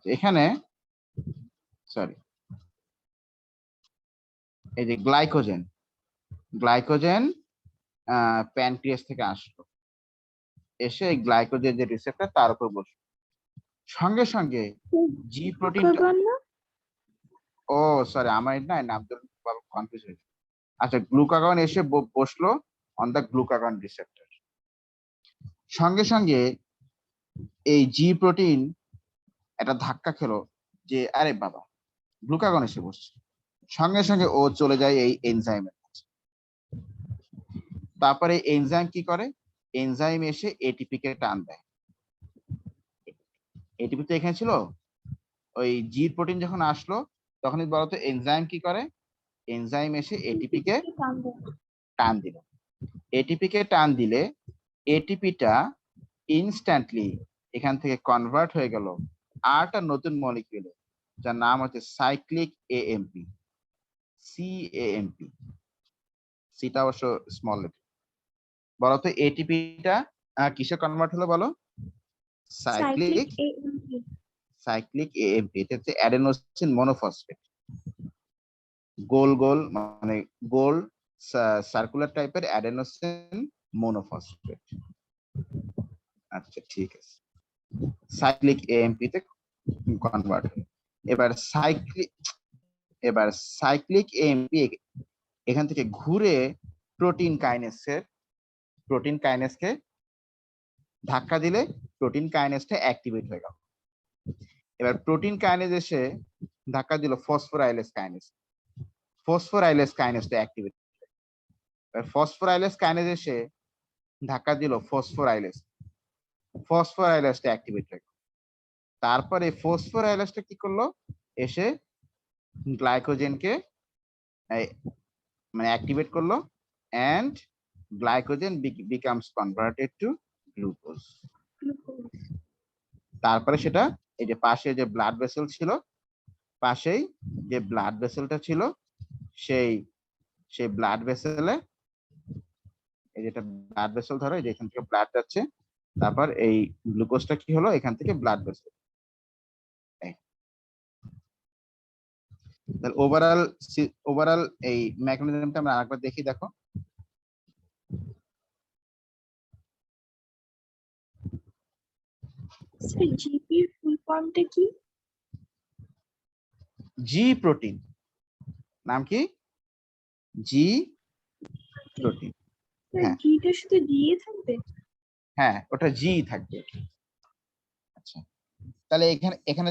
এখানে সরি এই যে গ্লাইকোজেন প্যানক্রিয়াস থেকে আসলো, এসে এই গ্লাইকোজেন যে রিসেপ্টর তার উপর বসলো, সঙ্গে সঙ্গে জি প্রোটিনটা, ও সরি আমার না নাম ধরে কনফিউজ হয়েছে। আচ্ছা, গ্লুকাগন এসে বসলো অন দা গ্লুকাগন রিসেপ্টর, সঙ্গে সঙ্গে এই জি প্রোটিন একটা ধাক্কা খেলো যে আরে বাবা গ্লুকাগন এসে বসছে, সঙ্গে সঙ্গে ও চলে যায় এই এনজাইমের কাছে। তারপরে এনজাইম কি করে, এনজাইম এসে এটিপি কে টান দেয়। এটিপি তো এখানে ছিল, ওই জি প্রোটিন যখন আসলো তখনই বলতো এনজাইম কি করে, এনজাইম এসে এটিপি কে টান দিল। এটিপি কে টান দিলে এটিপিটা ইনস্ট্যান্টলি এখান থেকে কনভার্ট হয়ে গেল আরটা নতুন মলিকিউলে, যার নাম হচ্ছে সাইক্লিক এএমপি, সিএএমপি। সিটা অবশ্য স্মল লেটার। বলতো এটিপিটা কিসে কনভার্ট হলো বলো? Cyclic AMP. এটা হচ্ছে অ্যাডেনোসিন মনোফসফেট, গোল গোল মানে গোল সার্কুলার টাইপের অ্যাডেনোসিন মনোফসফেট। আচ্ছা ঠিক আছে, সাইক্লিক এএমপি তে কনভার্ট হয়। এবার সাইক্লিক এএমপি এখান থেকে ঘুরে প্রোটিন কাইনেসকে ধাক্কা দিলে প্রোটিন কাইনেসটা অ্যাক্টিভেট হয়ে গেল। এবার প্রোটিন কাইনেস এসে ধাক্কা দিল ফসফোরাইলেজ কাইনেসটা অ্যাক্টিভেট। এবার ফসফোরাইলেজ কাইনেস এসে ধাক্কা দিল ফসফোরাইলেজটা অ্যাক্টিভেট হয়ে গেল। তারপরে ফসফোরাইলেজটা কি করলো, এসে গ্লাইকোজেনকে মানে অ্যাক্টিভেট করলো, and glycogen becomes converted to glucose. তারপরে সেটা এই যে পাশে যে ব্লাড ভেসেল ছিল, পাশেই যে ব্লাড ভেসেলটা ছিল সেই ব্লাড ভেসেলে, এই যেটা ব্লাড ভেসেল ধরো, এই যে এখান থেকে ব্লাড যাচ্ছে, তারপর এই গ্লুকোজটা কি হলো এখান থেকে ব্লাড ভেসেল। ওভারঅল এই মেকানিজমটা আমরা আরেকবার দেখি, দেখো। জিপির ফুল ফর্মটা কি? জি প্রোটিন, নাম কি? জি প্রোটিন। হ্যাঁ, জিটা শুধু জি থাকবে? হ্যাঁ ওটা জি থাকবে। আচ্ছা, তাহলে এখানে